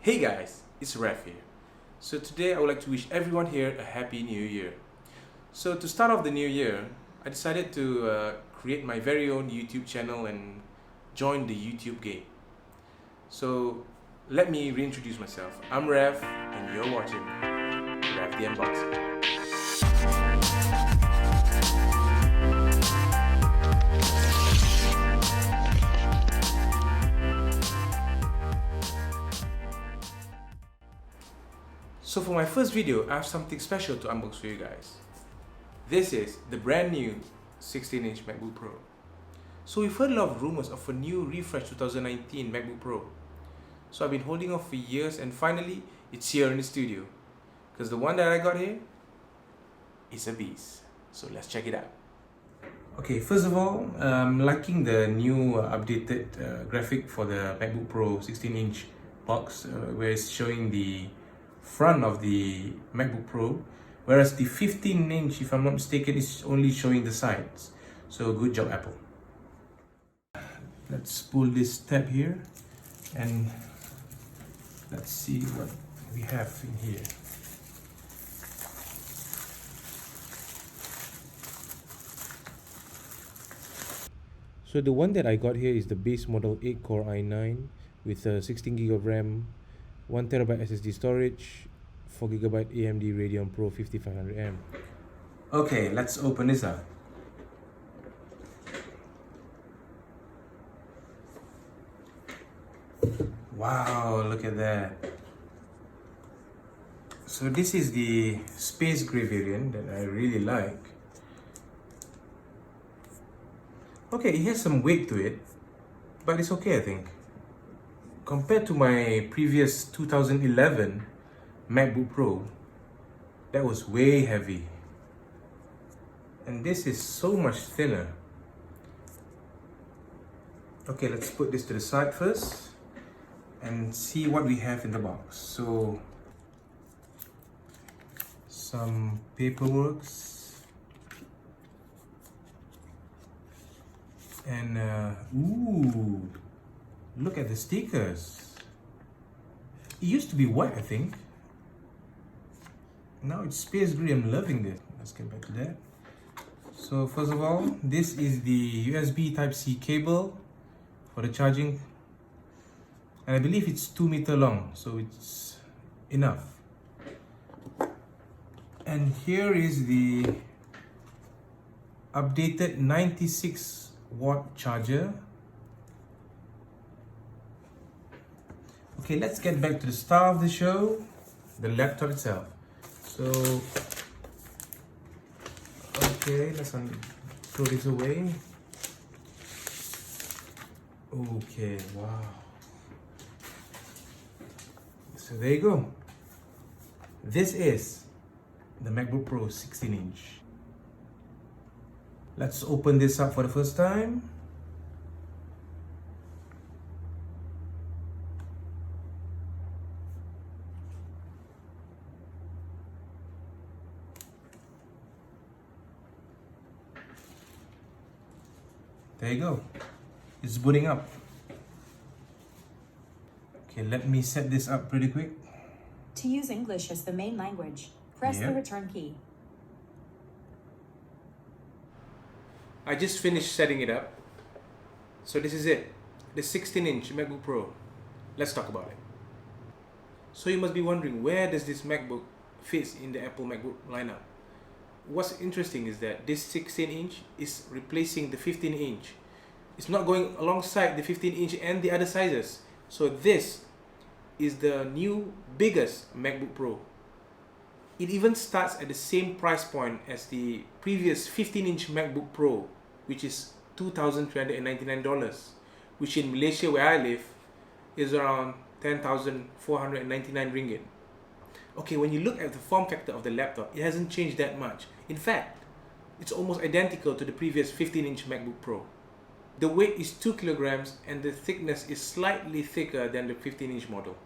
Hey guys, it's Raf here. So today I would like to wish everyone here a happy new year. So to start off the new year, I decided to create my very own YouTube channel and join the YouTube game. So let me reintroduce myself. I'm Raf and you're watching Raf the Unboxing. So for my first video, I have something special to unbox for you guys. This is the brand new 16-inch MacBook Pro. So we've heard a lot of rumors of a new refresh 2019 MacBook Pro. So I've been holding off for years and finally it's here in the studio. Because the one that I got here is a beast. So let's check it out. Okay, first of all, I'm liking the new updated graphic for the MacBook Pro 16-inch box where it's showing the front of the MacBook Pro, whereas the 15-inch, if I'm not mistaken, is only showing the sides. So good job, Apple. Let's pull this tab here and let's see what we have in here. So the one that I got here is the base model 8-core i9 with 16GB of RAM, 1TB SSD storage, 4GB AMD Radeon Pro 5500M. Okay, let's open this up. Wow, look at that. So this is the space gray variant that I really like. Okay, it has some weight to it, but it's okay, I think. Compared to my previous 2011 MacBook Pro, that was way heavy. And this is so much thinner. Okay, let's put this to the side first and see what we have in the box. So, some paperwork. And, ooh, look at the stickers. It used to be white, I think. Now it's space gray. I'm loving this. Let's get back to that. So first of all, this is the USB Type-C cable for the charging. And I believe it's 2 meters long, so it's enough. And here is the updated 96-watt charger. Okay, let's get back to the star of the show, the laptop itself. So, okay, let's throw this away. Okay, wow. So there you go. This is the MacBook Pro 16-inch. Let's open this up for the first time. There you go. It's booting up. Okay, let me set this up pretty quick. To use English as the main language, press the return key. I just finished setting it up. So this is it, the 16-inch MacBook Pro. Let's talk about it. So you must be wondering, where does this MacBook fit in the Apple MacBook lineup? What's interesting is that this 16-inch is replacing the 15-inch. It's not going alongside the 15-inch and the other sizes. So this is the new biggest MacBook Pro. It even starts at the same price point as the previous 15-inch MacBook Pro, which is $2,399, which in Malaysia where I live is around 10,499 ringgit. Okay, when you look at the form factor of the laptop, it hasn't changed that much. In fact, it's almost identical to the previous 15-inch MacBook Pro. The weight is 2 kilograms and the thickness is slightly thicker than the 15-inch model.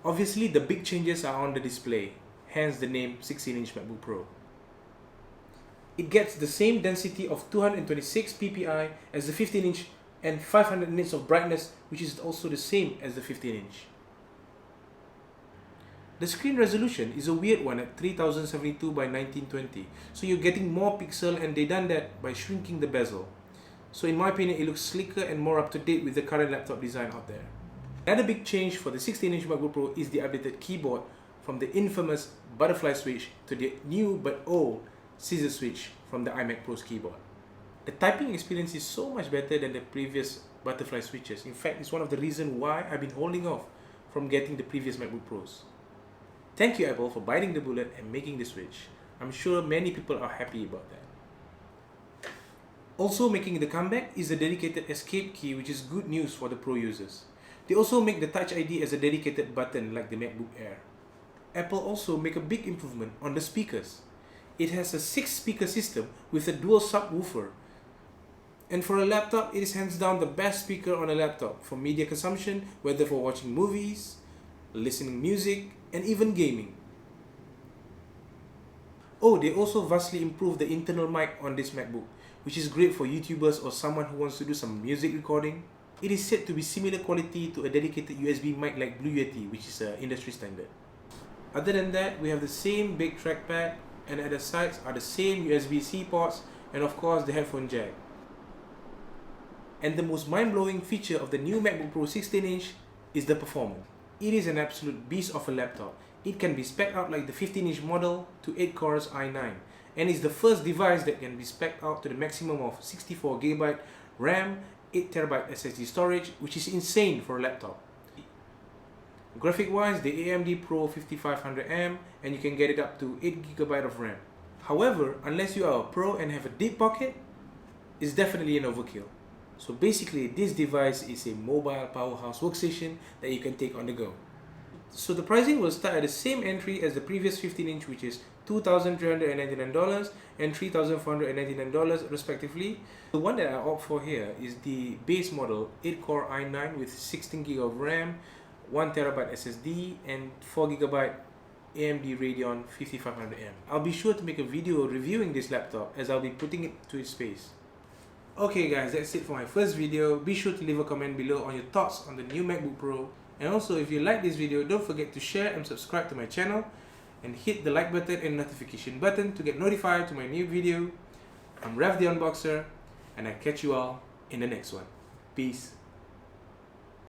Obviously, the big changes are on the display, hence the name 16-inch MacBook Pro. It gets the same density of 226 ppi as the 15-inch and 500 nits of brightness, which is also the same as the 15-inch. The screen resolution is a weird one at 3072 by 1920, so you're getting more pixel, and they done that by shrinking the bezel. So in my opinion, it looks slicker and more up to date with the current laptop design out there. Another big change for the 16-inch MacBook Pro is the updated keyboard from the infamous butterfly switch to the new but old scissor switch from the iMac Pro's keyboard. The typing experience is so much better than the previous butterfly switches. In fact, it's one of the reasons why I've been holding off from getting the previous MacBook Pros. Thank you, Apple, for biting the bullet and making the switch. I'm sure many people are happy about that. Also making the comeback is a dedicated escape key, which is good news for the Pro users. They also make the Touch ID as a dedicated button like the MacBook Air. Apple also make a big improvement on the speakers. It has a 6-speaker system with a dual subwoofer. And for a laptop, it is hands down the best speaker on a laptop for media consumption, whether for watching movies, listening music, and even gaming. Oh, they also vastly improved the internal mic on this MacBook, which is great for YouTubers or someone who wants to do some music recording. It is said to be similar quality to a dedicated USB mic like Blue Yeti, which is an industry standard. Other than that, we have the same big trackpad, and at the sides are the same USB-C ports, and of course the headphone jack. And the most mind-blowing feature of the new MacBook Pro 16-inch is the performance. It is an absolute beast of a laptop. It can be spec'd out like the 15-inch model to 8 cores i9, and is the first device that can be spec'd out to the maximum of 64GB RAM, 8TB SSD storage, which is insane for a laptop. Graphic-wise, the AMD Pro 5500M, and you can get it up to 8GB of RAM. However, unless you are a pro and have a deep pocket, it's definitely an overkill. So basically, this device is a mobile powerhouse workstation that you can take on the go. So the pricing will start at the same entry as the previous 15-inch, which is $2,399 and $3,499 respectively. The one that I opt for here is the base model 8-core i9 with 16GB of RAM, 1TB SSD, and 4GB AMD Radeon 5500M. I'll be sure to make a video reviewing this laptop as I'll be putting it to its space. Okay guys, that's it for my first video. Be sure to leave a comment below on your thoughts on the new MacBook Pro. And also, if you like this video, don't forget to share and subscribe to my channel, and hit the like button and notification button to get notified to my new video. I'm Rev the Unboxer, and I'll catch you all in the next one. Peace.